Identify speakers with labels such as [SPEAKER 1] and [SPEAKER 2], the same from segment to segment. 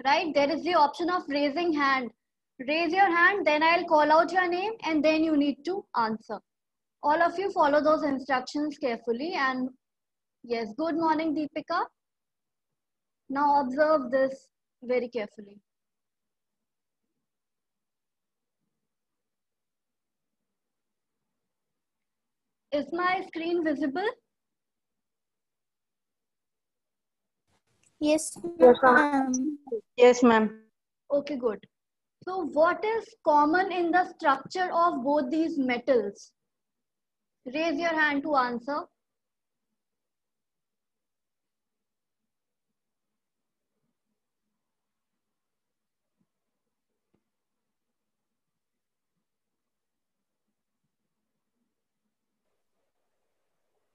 [SPEAKER 1] right? There is the option of raising hand. Raise your hand, then I'll call out your name and then you need to answer. All of you follow those instructions carefully. And yes, good morning, Deepika. Now observe this very carefully. Is my screen visible?
[SPEAKER 2] Yes,
[SPEAKER 3] Yes,
[SPEAKER 2] ma'am.
[SPEAKER 3] Yes, ma'am.
[SPEAKER 1] Okay, good. So what is common in the structure of both these metals? Raise your hand to answer.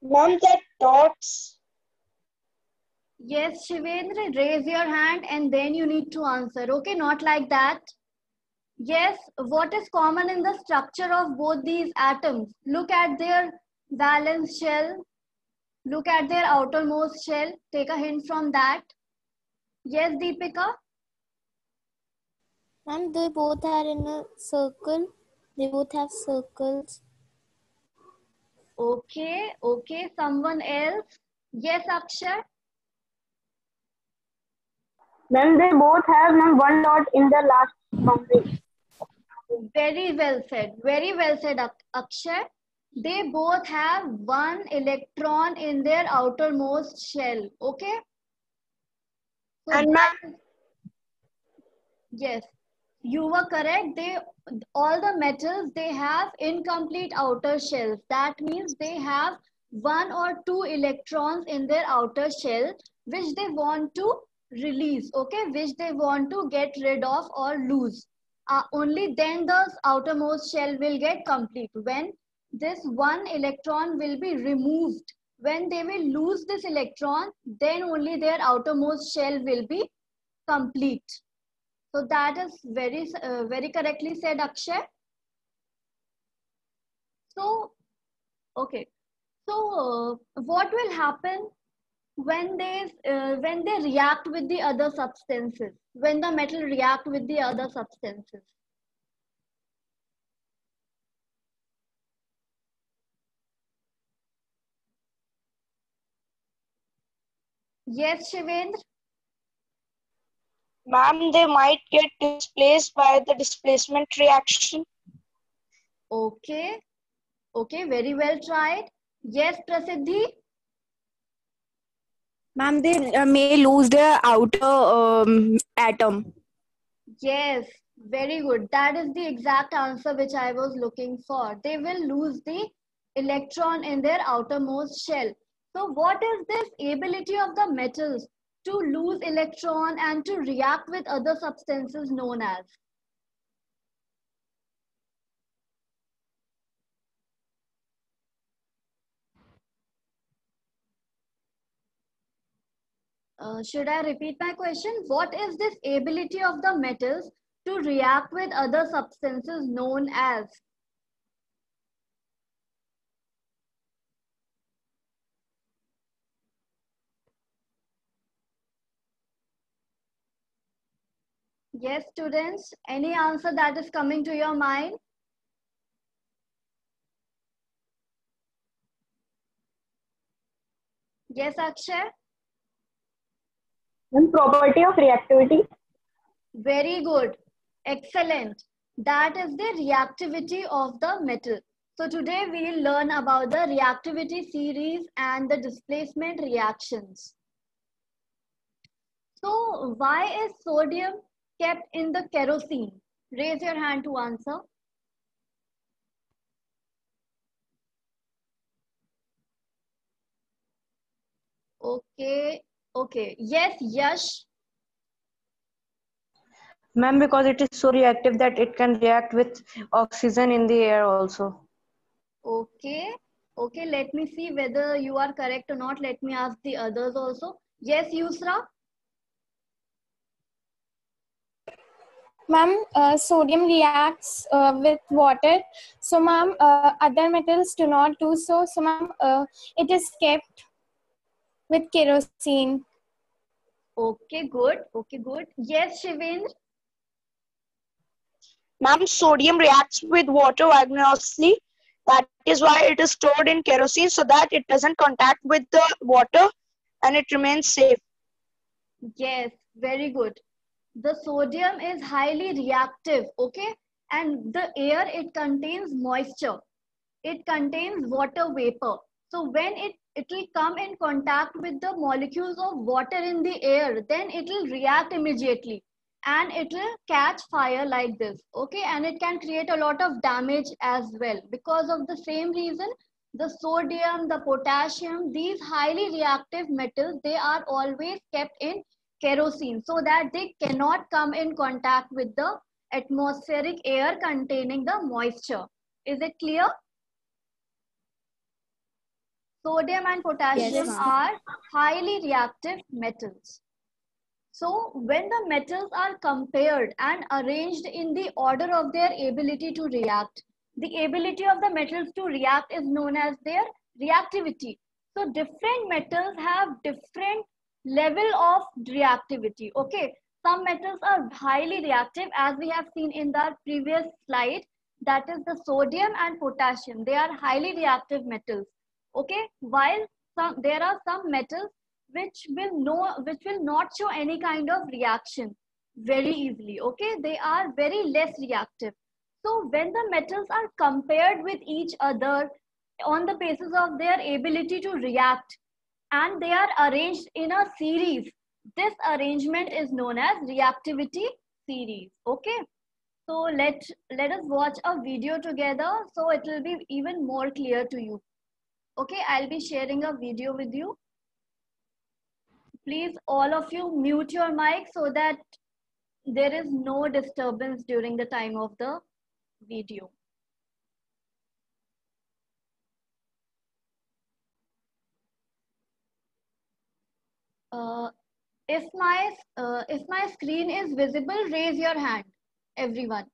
[SPEAKER 3] Ma'am, that dots.
[SPEAKER 1] Yes, Shivendra, raise your hand and then you need to answer. Okay, not like that. Yes, what is common in the structure of both these atoms? Look at their valence shell. Look at their outermost shell. Take a hint from that. Yes, Deepika?
[SPEAKER 2] Ma'am, they both are in a circle. They both have circles.
[SPEAKER 1] Okay, okay. Someone else? Yes, Akshay?
[SPEAKER 3] Ma'am, they both have one dot in the last boundary.
[SPEAKER 1] Very well said. Very well said, Akshay. They both have one electron in their outermost shell. Okay? So
[SPEAKER 3] And ma'am,
[SPEAKER 1] yes, you were correct. All the metals, they have incomplete outer shells. That means they have one or two electrons in their outer shell which they want to release, okay, which they want to get rid of or lose. Only then the outermost shell will get complete. When this one electron will be removed, when they will lose this electron, then only their outermost shell will be complete. So that is very correctly said, Akshay. So, okay. So, what will happen when they react with the other substances? When the metal react with the other substances? Yes, Shivendra.
[SPEAKER 3] ma'am, they might get displaced by the displacement reaction.
[SPEAKER 1] Okay. Okay. Very well tried. Yes, Prasiddhi.
[SPEAKER 4] Ma'am, they may lose their outer atom.
[SPEAKER 1] Yes. Very good. That is the exact answer which I was looking for. They will lose the electron in their outermost shell. So what is this ability of the metals to lose electron and to react with other substances known as? Should I repeat my question? What is this ability of the metals to react with other substances known as? Yes, students, any answer that is coming to your mind? Yes, Akshay?
[SPEAKER 3] And property of reactivity.
[SPEAKER 1] Very good. Excellent. That is the reactivity of the metal. So today we will learn about the reactivity series and the displacement reactions. So why is sodium kept in the kerosene? Raise your hand to answer. Okay. Okay. Yes, Yash.
[SPEAKER 3] Ma'am, because it is so reactive that it can react with oxygen in the air also.
[SPEAKER 1] Okay. Okay. Let me see whether you are correct or not. Let me ask the others also. Yes, Yusra.
[SPEAKER 5] Ma'am, sodium reacts with water. So, ma'am, other metals do not do so. So, ma'am, it is kept with kerosene.
[SPEAKER 1] Okay, good. Okay, good. Yes, Shivendra.
[SPEAKER 6] Ma'am, sodium reacts with water vigorously. That is why it is stored in kerosene so that it doesn't contact with the water and it remains safe.
[SPEAKER 1] Yes, very good. The sodium is highly reactive, okay? And the air, it contains moisture. It contains water vapor. So when it will come in contact with the molecules of water in the air, then it will react immediately and it will catch fire like this, okay? And it can create a lot of damage as well. Because of the same reason, the sodium, the potassium, these highly reactive metals, they are always kept in kerosene so that they cannot come in contact with the atmospheric air containing the moisture. Is it clear? Sodium and potassium are highly reactive metals. So when the metals are compared and arranged in the order of their ability to react, the ability of the metals to react is known as their reactivity. So different metals have different level of reactivity. Okay, some metals are highly reactive, as we have seen in the previous slide, that is the sodium and potassium. They are highly reactive metals. Okay, while there are some metals which will not show any kind of reaction very easily. Okay, they are very less reactive. So when the metals are compared with each other on the basis of their ability to react and they are arranged in a series, this arrangement is known as reactivity series. Okay, so let us watch a video together so it will be even more clear to you. Okay, I'll be sharing a video with you. Please, all of you, mute your mic so that there is no disturbance during the time of the video. If my screen is visible, raise your hand, everyone.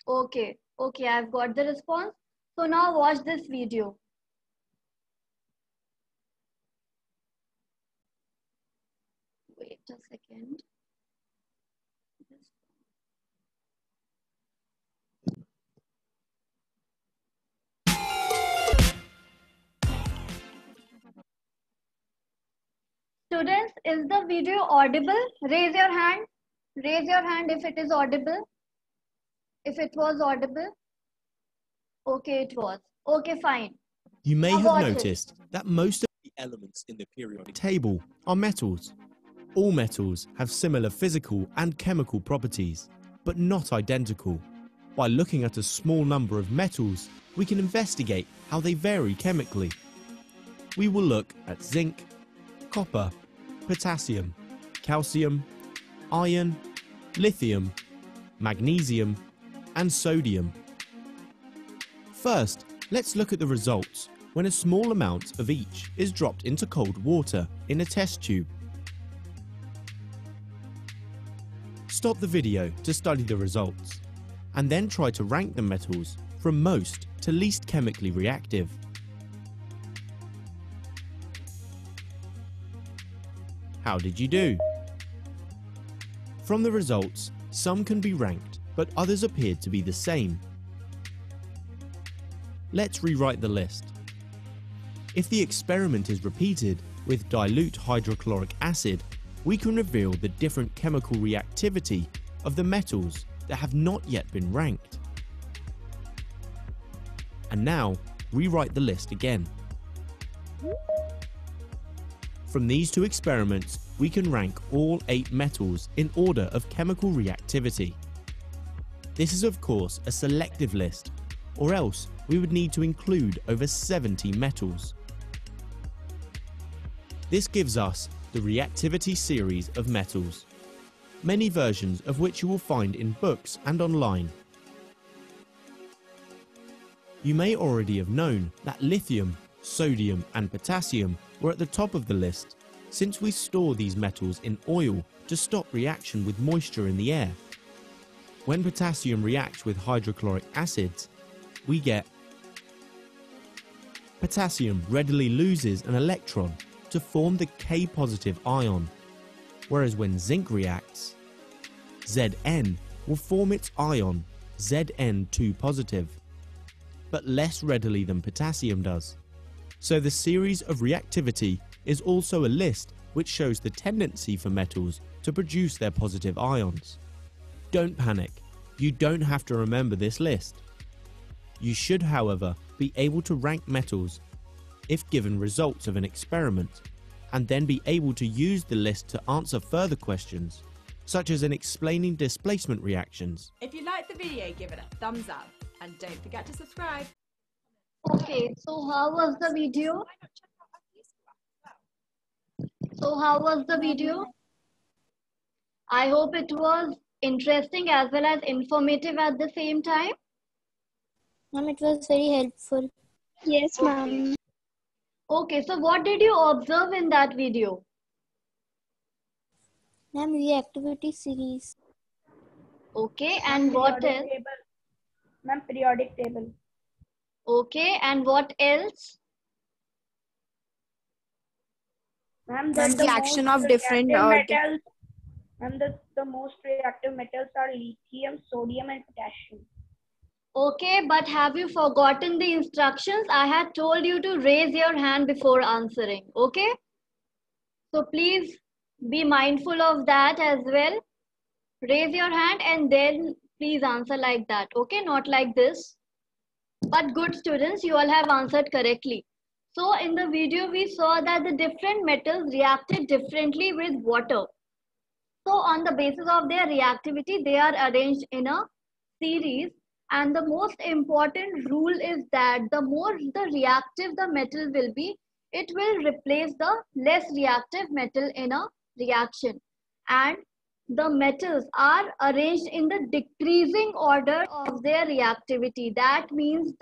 [SPEAKER 1] Okay, okay, I've got the response. So now watch this video. Wait a second. Students, is the video audible? Raise your hand. Raise your hand if it is audible. If it was audible. Okay, it was. Okay, fine.
[SPEAKER 7] You may
[SPEAKER 1] Now
[SPEAKER 7] have
[SPEAKER 1] watch it.
[SPEAKER 7] noticed that most of the elements in the periodic table are metals. All metals have similar physical and chemical properties, but not identical. By looking at a small number of metals, we can investigate how they vary chemically. We will look at zinc, copper, potassium, calcium, iron, lithium, magnesium, and sodium. First, let's look at the results when a small amount of each is dropped into cold water in a test tube. Stop the video to study the results, and then try to rank the metals from most to least chemically reactive. How did you do? From the results, some can be ranked, but others appeared to be the same. Let's rewrite the list. If the experiment is repeated with dilute hydrochloric acid, we can reveal the different chemical reactivity of the metals that have not yet been ranked. And now, rewrite the list again. From these two experiments, we can rank all 8 metals in order of chemical reactivity. This is of course a selective list, or else we would need to include over 70 metals. This gives us the reactivity series of metals, many versions of which you will find in books and online. You may already have known that lithium, sodium and potassium were at the top of the list, since we store these metals in oil to stop reaction with moisture in the air. When potassium reacts with hydrochloric acids, we get potassium readily loses an electron to to form the K positive ion, whereas when zinc reacts, Zn will form its ion Zn2 positive, but less readily than potassium does. So the series of reactivity is also a list which shows the tendency for metals to produce their positive ions. Don't panic, you don't have to remember this list. You should, however, be able to rank metals if given results of an experiment, and then be able to use the list to answer further questions, such as in explaining displacement reactions.
[SPEAKER 8] If you liked the video, give it a thumbs up and don't forget to subscribe.
[SPEAKER 1] Okay, so how was the video? I hope it was interesting as well as informative at the same time.
[SPEAKER 2] Ma'am, it was very helpful.
[SPEAKER 6] Yes, ma'am.
[SPEAKER 1] Okay, so what did you observe in that video?
[SPEAKER 2] Ma'am, reactivity series.
[SPEAKER 1] Okay, and what else?
[SPEAKER 6] Ma'am, periodic table.
[SPEAKER 1] Okay, and what else?
[SPEAKER 6] Ma'am,
[SPEAKER 4] The action of different
[SPEAKER 6] metals. Ma'am, the most reactive metals are lithium, sodium, and potassium.
[SPEAKER 1] Okay, but have you forgotten the instructions? I had told you to raise your hand before answering. Okay? So please be mindful of that as well. Raise your hand and then please answer like that. Okay? Not like this. But good students, you all have answered correctly. So in the video, we saw that the different metals reacted differently with water. So on the basis of their reactivity, they are arranged in a series. And the most important rule is that the more the reactive the metal will be, it will replace the less reactive metal in a reaction. And the metals are arranged in the decreasing order of their reactivity. That means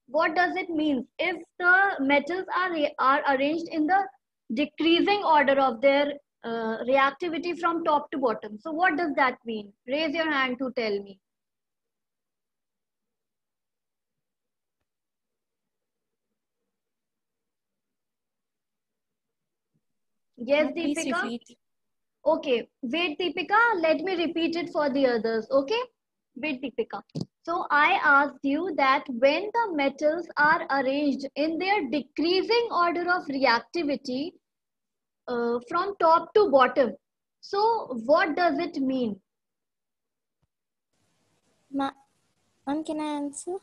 [SPEAKER 1] what does it mean? If the metals are arranged in the decreasing order of their reactivity from top to bottom. So what does that mean? Raise your hand to tell me. Yes, Deepika? Okay, wait Deepika, let me repeat it for the others, okay? Wait Deepika. So I asked you that when the metals are arranged in their decreasing order of reactivity from top to bottom, so what does it mean?
[SPEAKER 2] Ma'am, can I answer?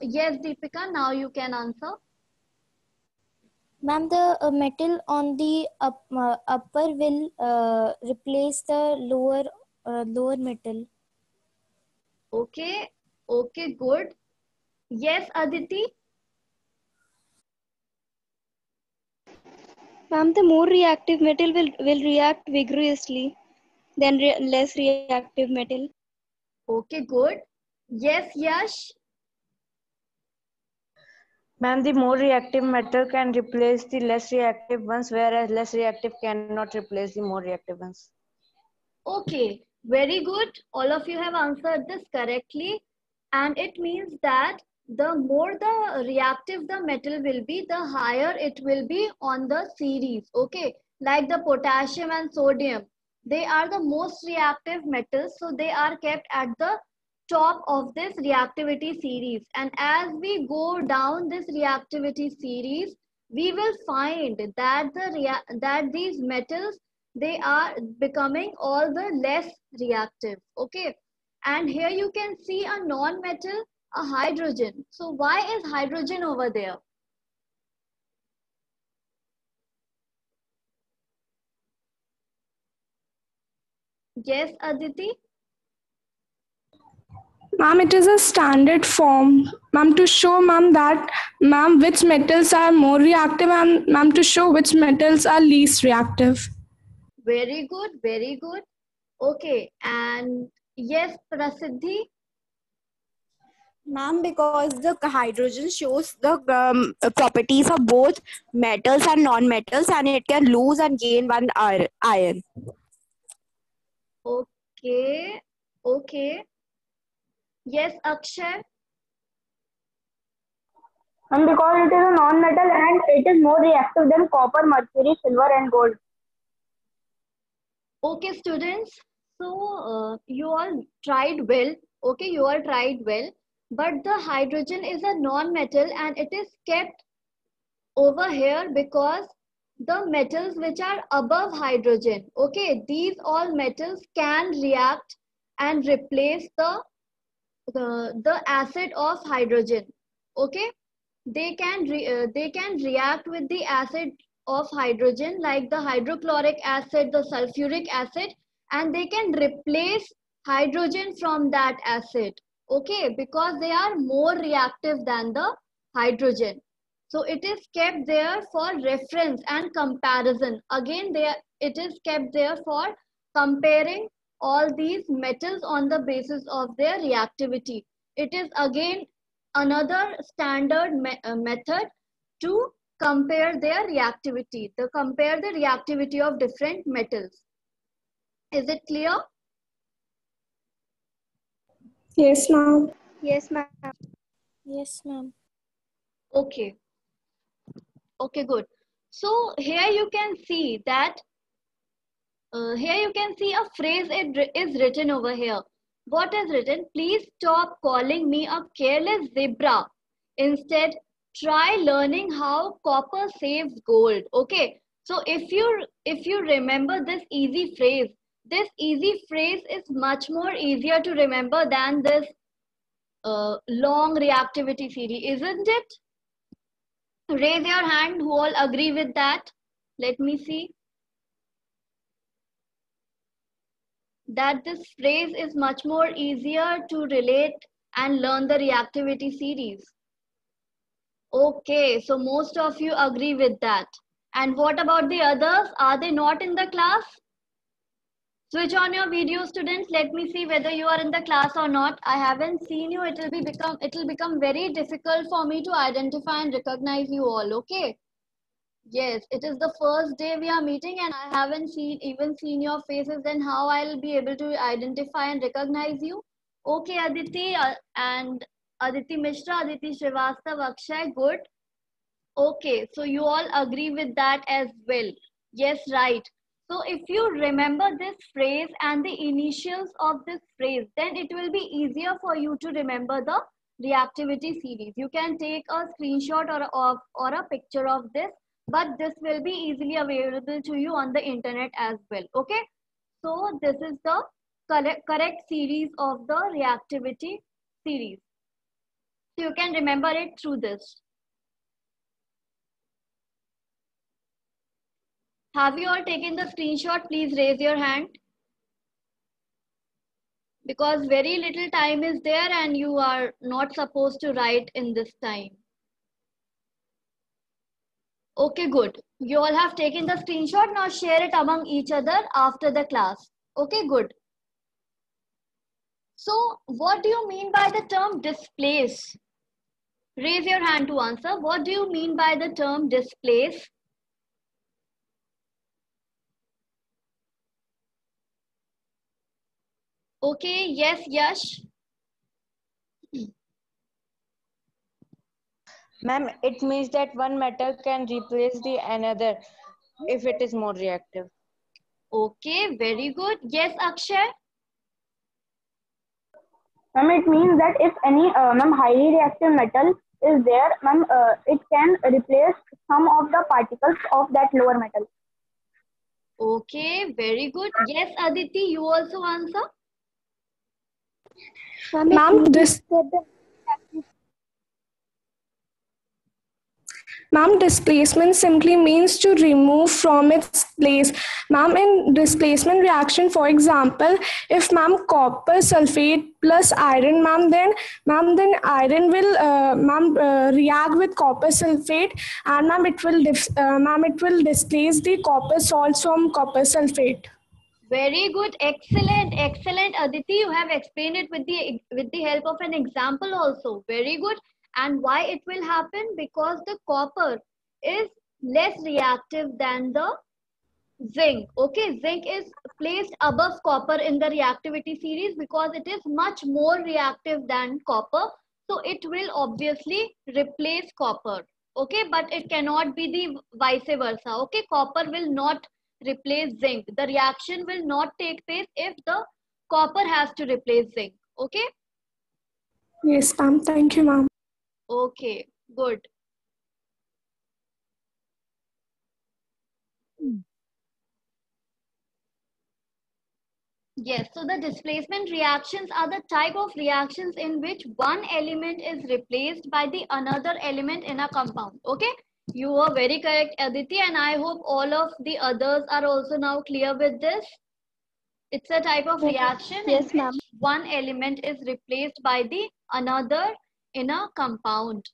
[SPEAKER 1] Yes, Deepika, now you can answer.
[SPEAKER 2] Ma'am, the metal on the upper will replace the lower metal.
[SPEAKER 1] Okay, okay, good. Yes, Aditi?
[SPEAKER 6] Ma'am, the more reactive metal will react vigorously than less reactive metal.
[SPEAKER 1] Okay, good. Yes, Yash?
[SPEAKER 3] Ma'am, the more reactive metal can replace the less reactive ones, whereas less reactive cannot replace the more reactive ones.
[SPEAKER 1] Okay, very good. All of you have answered this correctly. And it means that the more the reactive the metal will be, the higher it will be on the series. Okay, like the potassium and sodium, they are the most reactive metals. So they are kept at the top of this reactivity series. And as we go down this reactivity series, we will find that that these metals, they are becoming all the less reactive. Okay, and here you can see a non-metal, a hydrogen. So why is hydrogen over there? Yes, Aditi?
[SPEAKER 5] Ma'am, it is a standard form. Ma'am, to show ma'am that which metals are more reactive and ma'am to show which metals are least reactive.
[SPEAKER 1] Very good, very good. Okay, and yes, Prasiddhi?
[SPEAKER 4] Ma'am, because the hydrogen shows the properties of both metals and non-metals, and it can lose and gain one ion.
[SPEAKER 1] Okay, okay. Yes, Akshay?
[SPEAKER 9] And because it is a non-metal and it is more reactive than copper, mercury, silver and gold.
[SPEAKER 1] Okay, students. So you all tried well. Okay, you all tried well. But the hydrogen is a non-metal and it is kept over here because the metals which are above hydrogen, okay, these all metals can react and replace the acid of hydrogen. Okay, they can react with the acid of hydrogen like the hydrochloric acid, the sulfuric acid, and they can replace hydrogen from that acid. Okay, because they are more reactive than the hydrogen. So it is kept there for reference and comparison. Again, it is kept there for comparing all these metals on the basis of their reactivity. It is again another standard method to compare their reactivity, to compare the reactivity of different metals. Is it clear?
[SPEAKER 5] Yes, ma'am.
[SPEAKER 4] Yes, ma'am.
[SPEAKER 2] Yes, ma'am.
[SPEAKER 1] Okay. Okay, good. So here you can see that here you can see a phrase is written over here. What is written? Please stop calling me a careless zebra. Instead, try learning how copper saves gold. Okay. So if you remember this easy phrase is much more easier to remember than this long reactivity series, isn't it? Raise your hand who all agree with that. Let me see. That this phrase is much more easier to relate and learn the reactivity series. Okay, so most of you agree with that. And what about the others? Are they not in the class? Switch on your video, students. Let me see whether you are in the class or not. I haven't seen you. It will become very difficult for me to identify and recognize you all. Okay. Yes, it is the first day we are meeting and I haven't even seen your faces. Then how I'll be able to identify and recognize you? Okay, Aditi and Aditi Mishra, Aditi Srivastava, Akshay, good. Okay, so you all agree with that as well. Yes, right. So if you remember this phrase and the initials of this phrase, then it will be easier for you to remember the reactivity series. You can take a screenshot or a picture of this, but this will be easily available to you on the internet as well. Okay. So this is the correct series of the reactivity series. So you can remember it through this. Have you all taken the screenshot? Please raise your hand. Because very little time is there and you are not supposed to write in this time. Okay, good. You all have taken the screenshot. Now share it among each other after the class. Okay, good. So what do you mean by the term displace? Raise your hand to answer. What do you mean by the term displace? Okay, yes, Yash.
[SPEAKER 3] Ma'am, it means that one metal can replace the another if it is more reactive.
[SPEAKER 1] Okay, very good. Yes, Akshay.
[SPEAKER 9] It means that if any highly reactive metal is there, it can replace some of the particles of that lower metal.
[SPEAKER 1] Okay, very good. Yes, Aditi, you also answer.
[SPEAKER 5] Ma'am, displacement simply means to remove from its place. Ma'am, in displacement reaction, for example, if ma'am copper sulfate plus iron, then iron will react with copper sulfate, and ma'am it will displace the copper salts from copper sulfate.
[SPEAKER 1] Very good, excellent, excellent, Aditi. You have explained it with the help of an example also. Very good. And why it will happen? Because the copper is less reactive than the zinc. Okay, zinc is placed above copper in the reactivity series because it is much more reactive than copper. so it will obviously replace copper. Okay, but it cannot be the vice versa. Okay, copper will not replace zinc. The reaction will not take place if the copper has to replace zinc. Okay.
[SPEAKER 5] Yes, ma'am. Thank you, ma'am.
[SPEAKER 1] Okay, good. Yes, so the displacement reactions are the type of reactions in which one element is replaced by the another element in a compound. Okay, you are very correct, Aditi, and I hope all of the others are also now clear with this. It's a type of reaction in which one element is replaced by the another in a compound.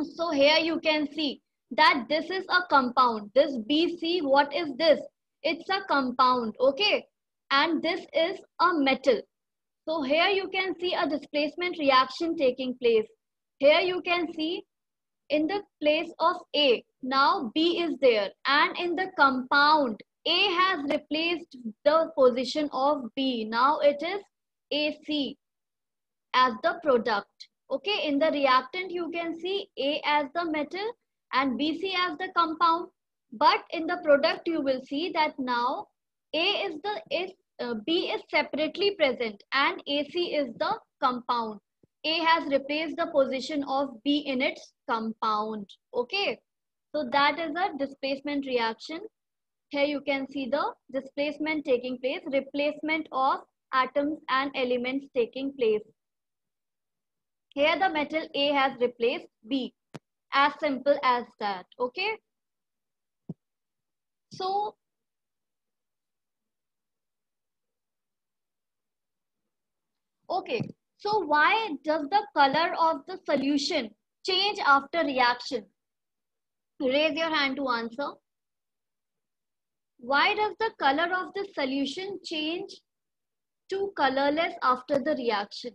[SPEAKER 1] So here you can see that this is a compound. This BC, what is this? It's a compound, okay? And this is a metal. So here you can see a displacement reaction taking place. Here you can see in the place of A, now B is there. And in the compound, A has replaced the position of B. Now it is AC as the product. Okay, in the reactant you can see A as the metal and BC as the compound. But in the product you will see that now B is separately present and AC is the compound. A has replaced the position of B in its compound. Okay, so that is a displacement reaction. Here you can see the displacement taking place, replacement of atoms and elements taking place. Here the metal A has replaced B. As simple as that. Okay. So why does the color of the solution change after reaction? Raise your hand to answer. Why does the color of the solution change to colorless after the reaction?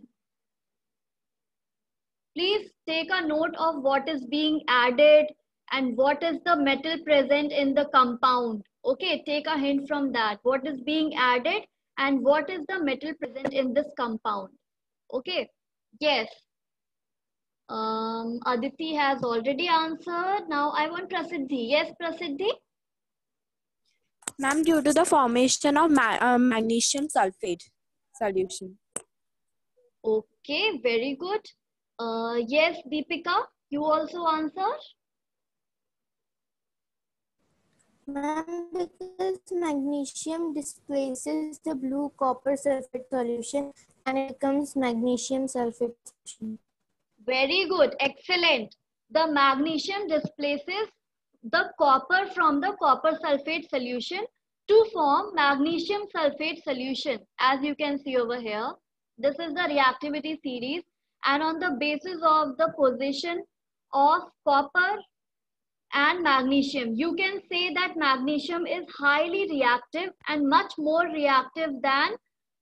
[SPEAKER 1] Please take a note of what is being added and what is the metal present in the compound. Okay, take a hint from that. What is being added and what is the metal present in this compound? Okay, yes. Aditi has already answered. Now I want Prasiddhi. Yes, Prasiddhi?
[SPEAKER 4] Ma'am, due to the formation of magnesium sulfate solution.
[SPEAKER 1] Okay, very good. Yes, Deepika, you also answer.
[SPEAKER 2] Ma'am, because magnesium displaces the blue copper sulfate solution and it becomes magnesium sulfate solution.
[SPEAKER 1] Very good, excellent. The magnesium displaces the copper from the copper sulfate solution to form magnesium sulfate solution. As you can see over here, this is the reactivity series, and on the basis of the position of copper and magnesium, you can say that magnesium is highly reactive and much more reactive than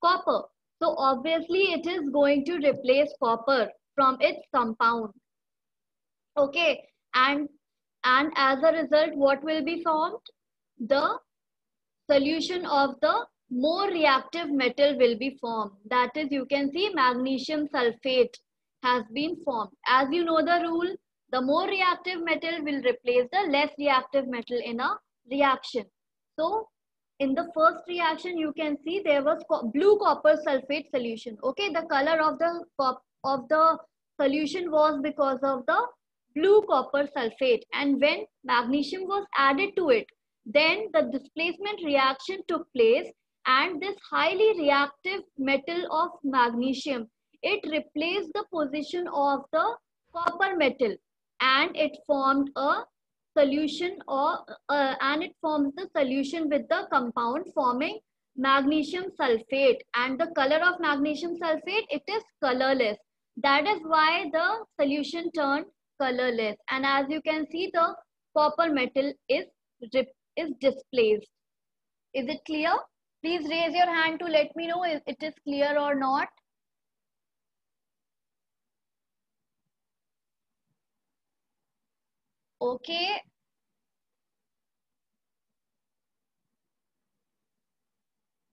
[SPEAKER 1] copper. So obviously it is going to replace copper from its compound. Okay, and as a result, what will be formed? The solution of the more reactive metal will be formed. That is, you can see magnesium sulfate has been formed. As you know the rule, the more reactive metal will replace the less reactive metal in a reaction. So in the first reaction, you can see there was blue copper sulfate solution. Okay, the color of the solution was because of the blue copper sulfate, and when magnesium was added to it, then the displacement reaction took place, and this highly reactive metal of magnesium, it replaced the position of the copper metal, and it formed a solution and it forms the solution with the compound forming magnesium sulfate, and the color of magnesium sulfate, it is colorless. That is why the solution turned colorless, and as you can see, the copper metal is displaced. Is it clear? Please raise your hand to let me know if it is clear or not. Okay.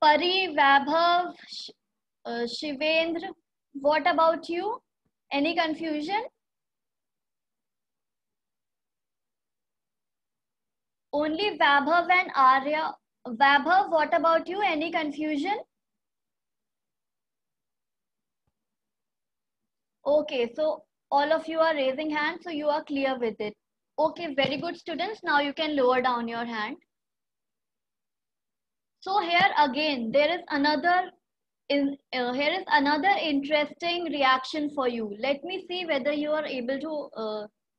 [SPEAKER 1] Pari, Vaibhav, Shivendra, what about you? Any confusion? Only Vaibhav and Arya. Vaibhav, what about you? Any confusion? Okay, so all of you are raising hands, so you are clear with it. Okay, very good students. Now you can lower down your hand. So here again, there is another interesting reaction for you. Let me see whether you are able to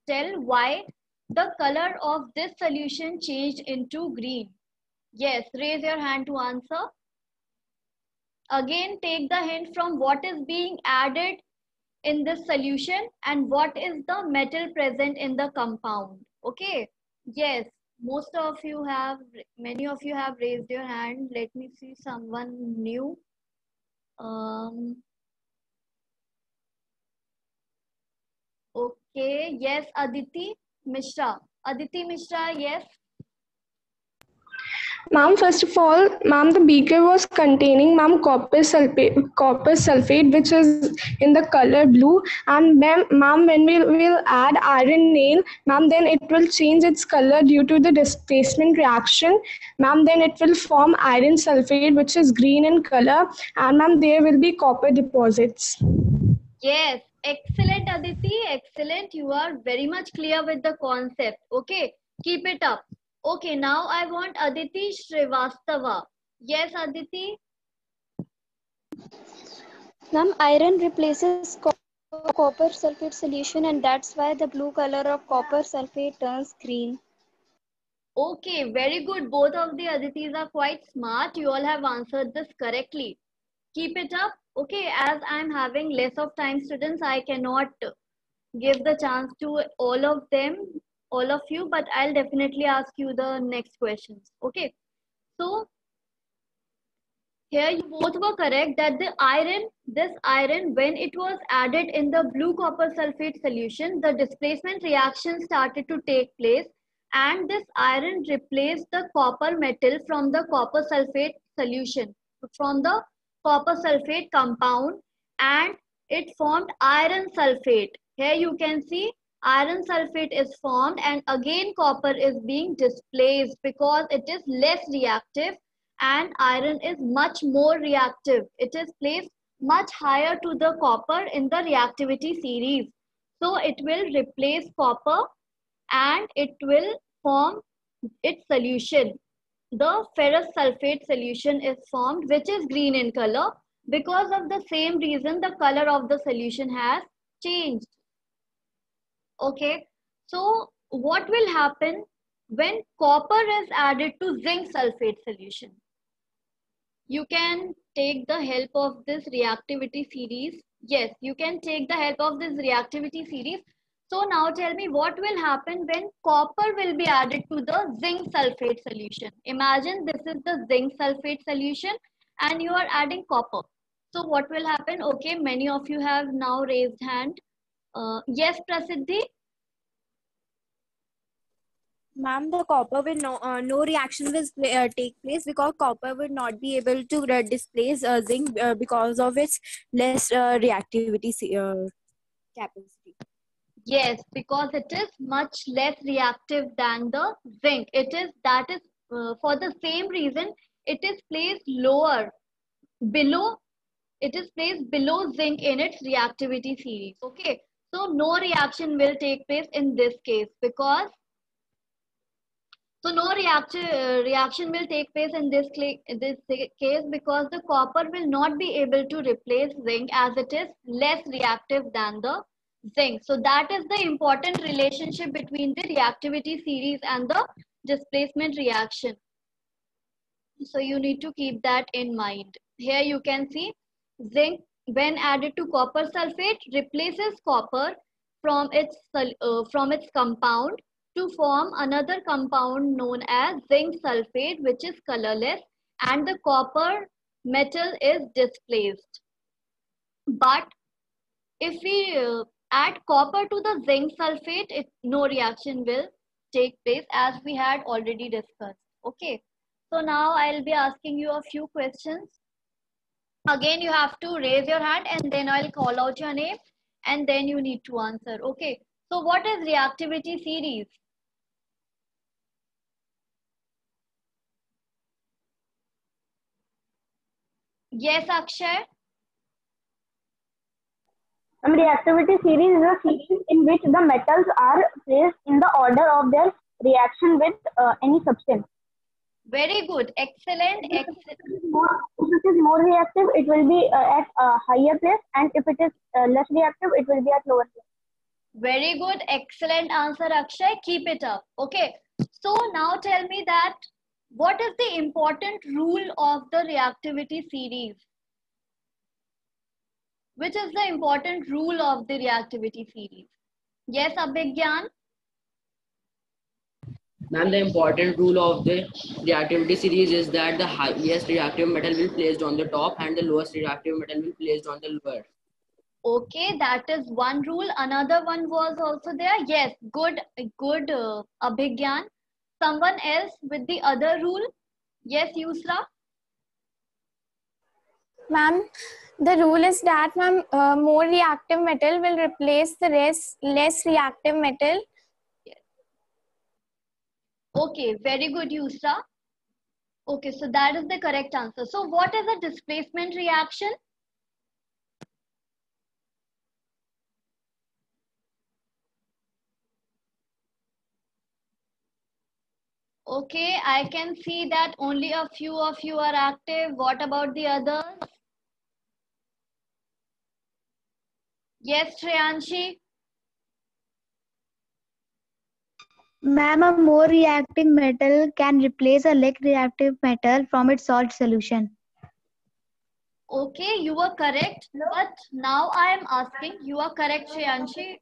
[SPEAKER 1] tell why the color of this solution changed into green. Yes, raise your hand to answer. Again, take the hint from what is being added in this solution and what is the metal present in the compound. Okay, yes, many of you have raised your hand. Let me see someone new. Okay, yes, Aditi Mishra. Aditi Mishra, yes.
[SPEAKER 5] Ma'am, first of all, ma'am, the beaker was containing, ma'am, copper sulfate, which is in the color blue. And ma'am, when we'll add iron nail, ma'am, then it will change its color due to the displacement reaction. Ma'am, then it will form iron sulfate, which is green in color. And ma'am, there will be copper deposits.
[SPEAKER 1] Yes, excellent, Aditi. Excellent. You are very much clear with the concept. Okay, keep it up. Okay, now I want Aditi Srivastava. Yes, Aditi.
[SPEAKER 2] Ma'am, iron replaces copper sulfate solution, and that's why the blue color of copper sulfate turns green.
[SPEAKER 1] Okay, very good. Both of the Aditis are quite smart. You all have answered this correctly. Keep it up. Okay, as I'm having less of time, students, I cannot give the chance to all of you, but I'll definitely ask you the next questions. Okay, so here you both were correct that this iron, when it was added in the blue copper sulfate solution, the displacement reaction started to take place, and this iron replaced the copper metal from the copper sulfate solution, from the copper sulfate compound, and it formed iron sulfate. Here you can see iron sulfate is formed, and again copper is being displaced because it is less reactive and iron is much more reactive. It is placed much higher to the copper in the reactivity series. So it will replace copper and it will form its solution. The ferrous sulfate solution is formed, which is green in color. Because of the same reason, the color of the solution has changed. Okay, so what will happen when copper is added to zinc sulfate solution? You can take the help of this reactivity series. Yes, you can take the help of this reactivity series. So now tell me what will happen when copper will be added to the zinc sulfate solution. Imagine this is the zinc sulfate solution and you are adding copper. So what will happen? Okay, many of you have now raised hand. Yes, Prasiddhi?
[SPEAKER 4] Ma'am, the copper will no reaction will take place because copper will not be able to displace zinc because of its less reactivity capacity.
[SPEAKER 1] Yes, because it is much less reactive than the zinc. For the same reason, it is placed below zinc in its reactivity series. Okay, so no reaction will take place in this case because no reaction will take place in this case because the copper will not be able to replace zinc as it is less reactive than the zinc. So that is the important relationship between the reactivity series and the displacement reaction. So you need to keep that in mind. Here you can see zinc when added to copper sulfate replaces copper from its compound to form another compound known as zinc sulfate, which is colorless, and the copper metal is displaced. But if we add copper to the zinc sulfate, no reaction will take place as we had already discussed. Okay, so now I'll be asking you a few questions. Again, you have to raise your hand and then I'll call out your name and then you need to answer. Okay. So what is reactivity series? Yes, Akshay.
[SPEAKER 9] Reactivity series is a series in which the metals are placed in the order of their reaction with any substance.
[SPEAKER 1] Very good. Excellent.
[SPEAKER 9] If it is more reactive, it will be at a higher place, and if it is less reactive, it will be at lower place.
[SPEAKER 1] Very good. Excellent answer, Akshay. Keep it up. Okay. So now tell me that what is the important rule of the reactivity series? Which is the important rule of the reactivity series? Yes, Abhigyan?
[SPEAKER 10] Ma'am, the important rule of the reactivity series is that the highest reactive metal will be placed on the top and the lowest reactive metal will be placed on the lower.
[SPEAKER 1] Okay, that is one rule. Another one was also there. Yes, good, Abhigyan. Someone else with the other rule? Yes, Yusra?
[SPEAKER 2] Ma'am, the rule is that more reactive metal will replace the less reactive metal.
[SPEAKER 1] Okay, very good, Yusra. Okay, so that is the correct answer. So what is a displacement reaction? Okay, I can see that only a few of you are active. What about the others? Yes, Shreyanshi?
[SPEAKER 11] Ma'am, a more reactive metal can replace a less reactive metal from its salt solution.
[SPEAKER 1] Okay, you were correct. But now I am asking, you are correct, Shreyanshi.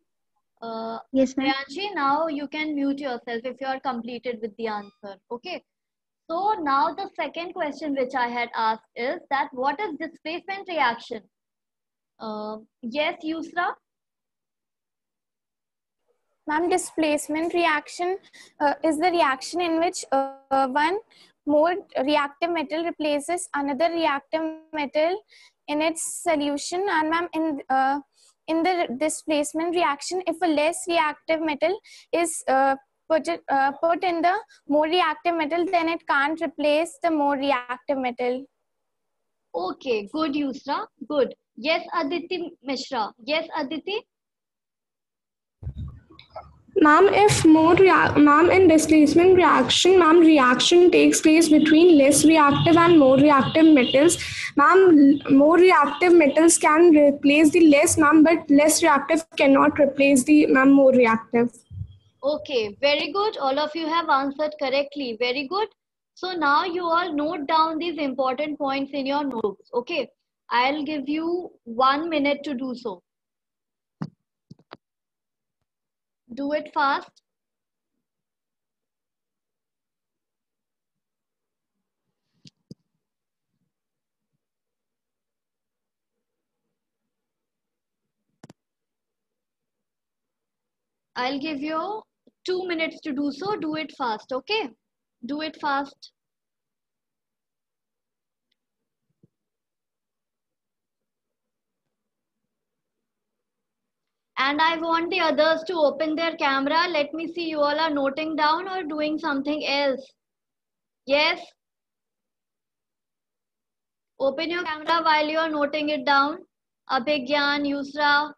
[SPEAKER 11] Yes, ma'am.
[SPEAKER 1] Shreyanshi, now you can mute yourself if you are completed with the answer. Okay. So now the second question which I had asked is that what is displacement reaction? Yes, Yusra?
[SPEAKER 2] Ma'am, displacement reaction is the reaction in which one more reactive metal replaces another reactive metal in its solution. And ma'am, in the displacement reaction, if a less reactive metal is put in the more reactive metal, then it can't replace the more reactive metal.
[SPEAKER 1] Okay, good, Yusra. Good. Yes, Aditi Mishra. Yes, Aditi?
[SPEAKER 5] Ma'am, ma'am, in displacement reaction, ma'am, reaction takes place between less reactive and more reactive metals. Ma'am, more reactive metals can replace the less, ma'am, but less reactive cannot replace the, ma'am, more reactive.
[SPEAKER 1] Okay, very good. All of you have answered correctly. Very good. So now you all note down these important points in your notebooks. Okay, I'll give you 1 minute to do so. Do it fast. I'll give you 2 minutes to do so. Do it fast, okay? Do it fast. And I want the others to open their camera. Let me see you all are noting down or doing something else. Yes? Open your camera while you are noting it down. Abhigyan, Yusra.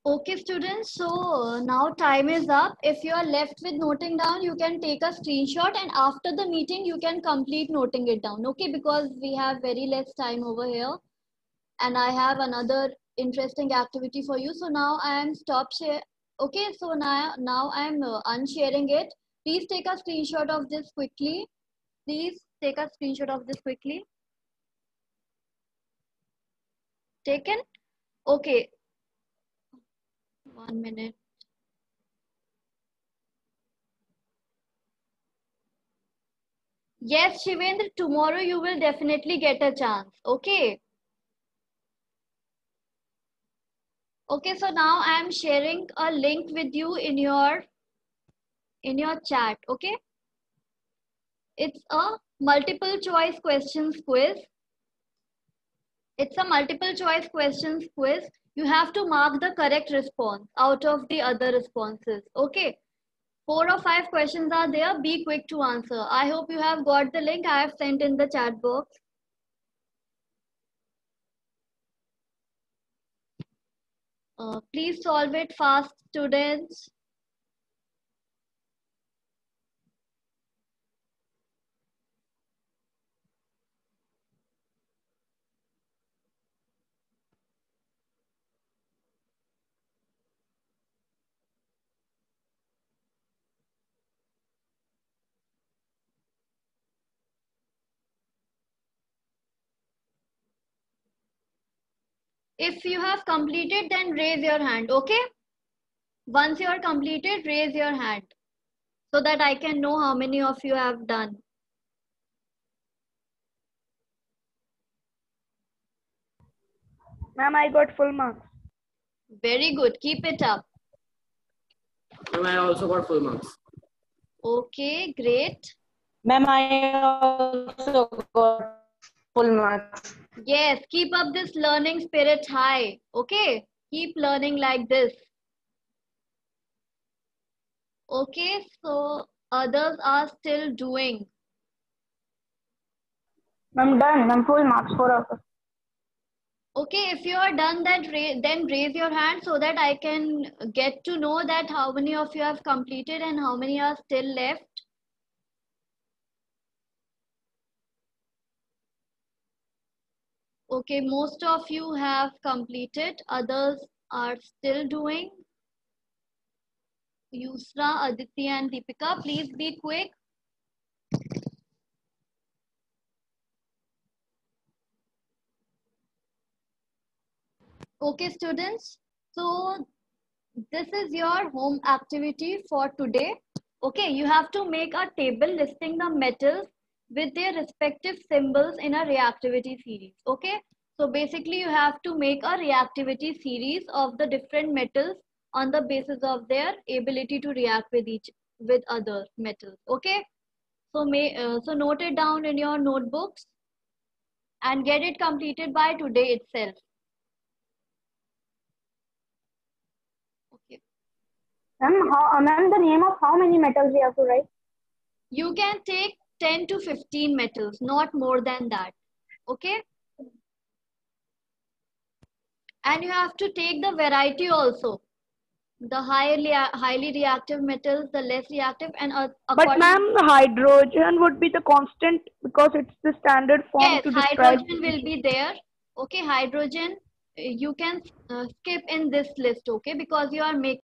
[SPEAKER 1] Okay, students, so now time is up. If you are left with noting down, you can take a screenshot and after the meeting, you can complete noting it down, okay? Because we have very less time over here and I have another interesting activity for you. So now I am stop share. Okay, so now I am unsharing it. Please take a screenshot of this quickly. Please take a screenshot of this quickly. Taken? Okay. 1 minute. Yes, Shivendra, tomorrow you will definitely get a chance. Okay. Okay, so now I am sharing a link with you in your chat. Okay. It's a multiple choice questions quiz. It's a multiple choice questions quiz. You have to mark the correct response out of the other responses. Okay. 4 or 5 questions are there. Be quick to answer. I hope you have got the link I have sent in the chat box. Please solve it fast, students. If you have completed, then raise your hand, okay? Once you are completed, raise your hand so that I can know how many of you have done.
[SPEAKER 6] Ma'am, I got full marks.
[SPEAKER 1] Very good. Keep it up.
[SPEAKER 10] Ma'am, I also got full marks.
[SPEAKER 1] Okay, great.
[SPEAKER 3] Ma'am, I also got full marks.
[SPEAKER 1] Yes, keep up this learning spirit high. Okay, keep learning like this. Okay, so others are still doing.
[SPEAKER 9] I'm done. I'm full marks for us.
[SPEAKER 1] Okay, if you are done, then raise your hand so that I can get to know that how many of you have completed and how many are still left. Okay, most of you have completed. Others are still doing. Yusra, Aditya and Deepika, please be quick. Okay, students. So this is your home activity for today. Okay, you have to make a table listing the metals with their respective symbols in a reactivity series. Okay, so basically you have to make a reactivity series of the different metals on the basis of their ability to react with other metals. Okay, so so note it down in your notebooks and get it completed by today itself.
[SPEAKER 9] Ma'am, the name of how many metals we have to write?
[SPEAKER 1] You can take 10 to 15 metals, not more than that. Okay? And you have to take the variety also. The highly reactive metals, the less reactive, and
[SPEAKER 6] But ma'am, hydrogen would be the constant because it's the standard form
[SPEAKER 1] yes,
[SPEAKER 6] to describe.
[SPEAKER 1] hydrogen will be there. Okay, hydrogen, you can skip in this list, okay, because you are making